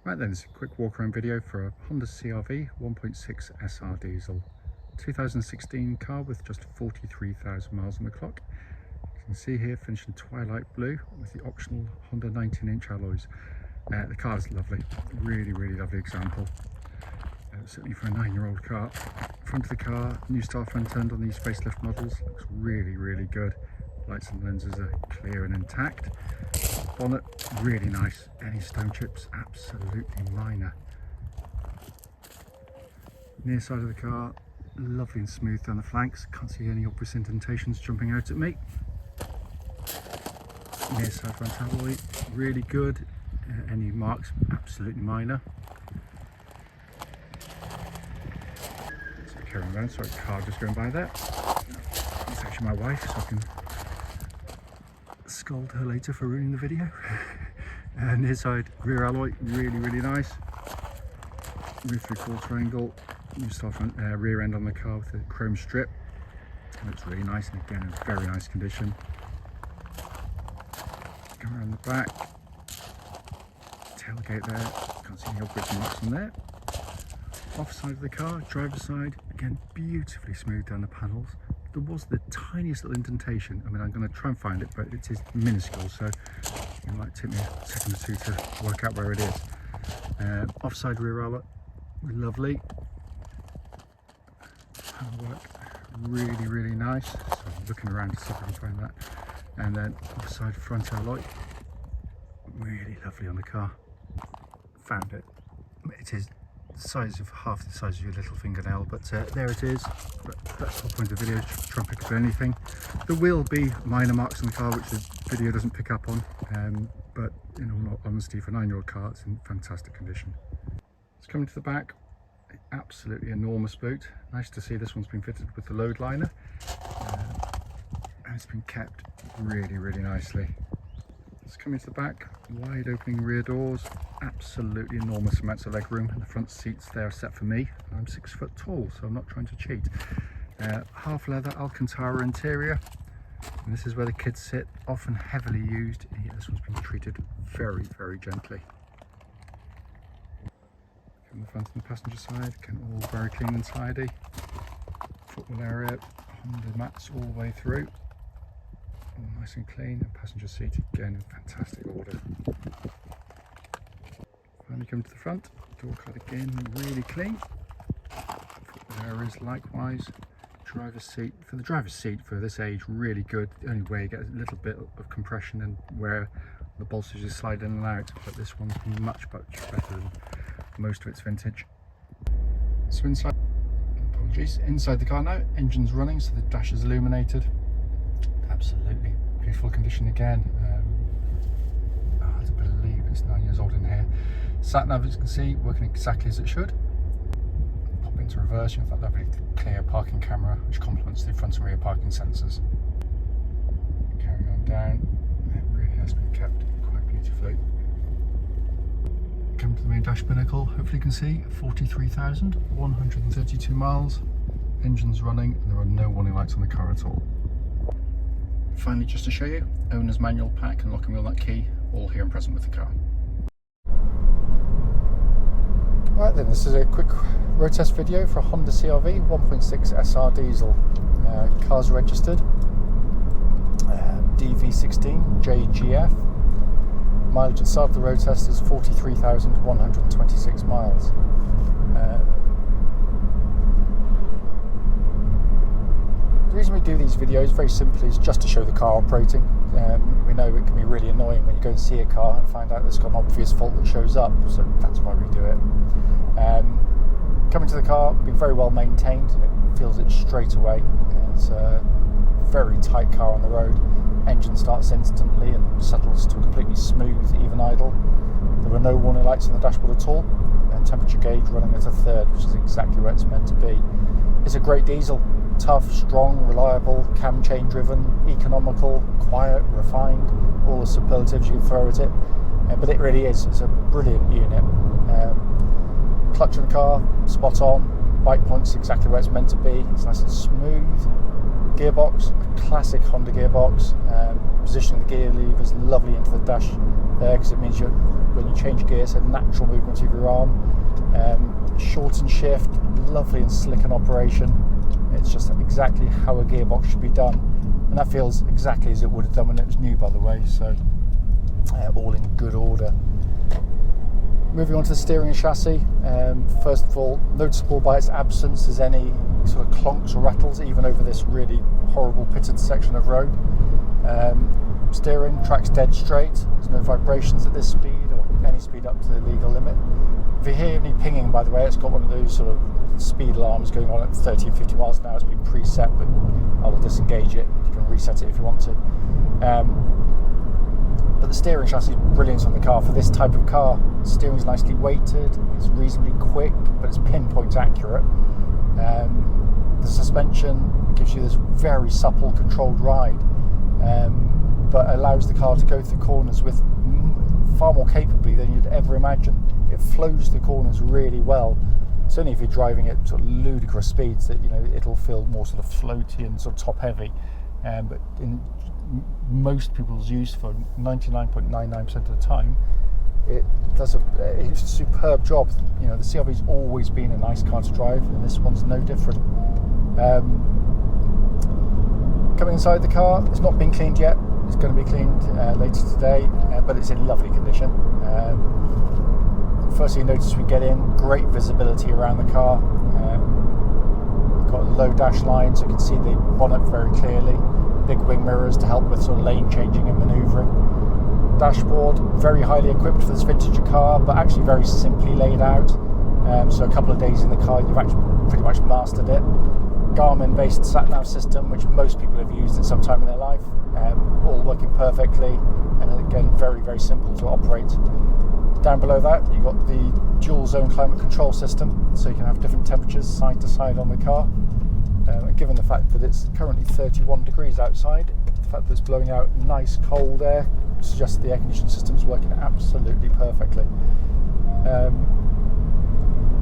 Right then, it's a quick walk around video for a Honda CR-V 1.6 SR diesel. 2016 car with just 43,000 miles on the clock. You can see here finished in twilight blue with the optional Honda 19-inch alloys. The car is lovely, really lovely example. Certainly for a 9-year-old car. Front of the car, new style front end on these facelift models, looks really good. Lights and lenses are clear and intact. Bonnet, really nice. Any stone chips, absolutely minor. Near side of the car, lovely and smooth down the flanks. Can't see any obvious indentations jumping out at me. Near side front alloy, really good. Any marks, absolutely minor. So carrying around, sorry, car just going by there. It's actually my wife, so I can scold her later for ruining the video. Near side rear alloy, really nice. Rear 3/4 angle, new style front rear end on the car with a chrome strip. It looks really nice, and again in very nice condition. Go around the back, tailgate there, can't see any obvious marks on there. Off side of the car, driver's side, again beautifully smooth down the panels. There was the tiniest little indentation. I mean, I'm going to try and find it, but it is minuscule, so it might take me a second or two to work out where it is. Offside rear alloy, lovely. Panel work, really nice. So I'm looking around to see if I can find that. And then offside front alloy, really lovely on the car. Found it. It is the size of half the size of your little fingernail, but there it is. But that's the point of the video, to try and pick up anything. There will be minor marks on the car which the video doesn't pick up on, but in all honesty, for a 9-year-old car, it's in fantastic condition. It's coming to the back, absolutely enormous boot. Nice to see this one's been fitted with the load liner, and it's been kept really nicely. It's coming to the back, wide opening rear doors, absolutely enormous amounts of leg room, and the front seats there are set for me. I'm 6 foot tall, so I'm not trying to cheat. Half leather Alcantara interior, and this is where the kids sit, often heavily used. And yet this one's been treated very gently. From the front and the passenger side, again all very clean and tidy. Footwell area, Honda mats all the way through. All nice and clean, and passenger seat again in fantastic order. Finally come to the front, door card again really clean. Footwell areas likewise. Driver's seat, for the driver's seat for this age, really good. The only way you get a little bit of compression and where the bolsters just slide in and out, but this one's much better than most of its vintage. So inside the car now, engine's running, so the dash is illuminated. Absolutely beautiful condition again. Hard to believe it's 9 years old in here. Sat nav, as you can see, working exactly as it should. Pop into reverse, you've got that lovely clear parking camera which complements the front and rear parking sensors. Carrying on down, it really has been kept quite beautifully. Come to the main dash pinnacle, hopefully you can see 43,132 miles. Engine's running, and there are no warning lights on the car at all. Finally, just to show you, owner's manual pack and lock and wheel nut key, all here and present with the car. Right then, this is a quick road test video for a Honda CR-V 1.6 SR diesel. Car's registered, DV16JGF. Mileage at the start of the road test is 43,126 miles. The reason we do these videos very simply is just to show the car operating. We know it can be really annoying when you go and see a car and find out there's got an obvious fault that shows up, so that's why we do it. Coming to the car, been very well maintained, and it feels it straight away. It's a very tight car on the road. Engine starts instantly and settles to a completely smooth, even idle. There are no warning lights on the dashboard at all, and temperature gauge running at a third, which is exactly where it's meant to be. It's a great diesel. Tough, strong, reliable, cam chain driven, economical, quiet, refined, all the superlatives you can throw at it. But it really is. It's a brilliant unit. Clutch in the car, spot on. Bike point's exactly where it's meant to be. It's nice and smooth. Gearbox, a classic Honda gearbox. Positioning the gear levers lovely into the dash there, because it means when you change gear, so natural movement of your arm. Short and shift, lovely and slick in operation. It's just exactly how a gearbox should be done, and that feels exactly as it would have done when it was new, by the way, so all in good order. Moving on to the steering and chassis, first of all, noticeable by its absence is any sort of clonks or rattles, even over this really horrible pitted section of road. Steering, track's dead straight, there's no vibrations at this speed or any speed up to the legal limit. If you hear any pinging, by the way, it's got one of those sort of speed alarms going on at 30 and 50 miles an hour. It's been preset, but I will disengage it. You can reset it if you want to. But the steering chassis is brilliant on the car for this type of car. The steering's nicely weighted, it's reasonably quick, but it's pinpoint accurate. The suspension gives you this very supple, controlled ride, but allows the car to go through corners with far more capably than you'd ever imagine. It flows the corners really well. It's only if you're driving at sort of ludicrous speeds that it'll feel more sort of floaty and sort of top heavy. But in most people's use, for 99.99% of the time, it does a superb job. The CR-V's always been a nice car to drive, and this one's no different. Coming inside the car, it's not been cleaned yet. It's going to be cleaned later today, but it's in lovely condition. First thing you notice we get in, great visibility around the car. Got a low dash line, so you can see the bonnet very clearly. Big wing mirrors to help with sort of lane changing and manoeuvring. Dashboard, very highly equipped for this vintage car, but actually very simply laid out. So a couple of days in the car, you've actually pretty much mastered it. Garmin-based sat-nav system, which most people have used at some time in their life, all working perfectly, and again, very, very simple to operate. Down below that, you've got the dual zone climate control system, so you can have different temperatures side to side on the car. And given the fact that it's currently 31 degrees outside, the fact that it's blowing out nice cold air suggests the air conditioning system is working absolutely perfectly.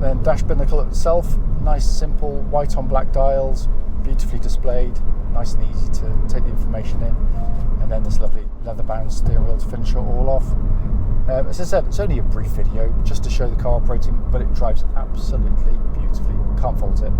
Then dash binnacle itself, nice simple white on black dials, beautifully displayed, nice and easy to take the information in, and then this lovely leather bound steering wheel to finish it all off. As I said, it's only a brief video just to show the car operating, but it drives absolutely beautifully, can't fault it.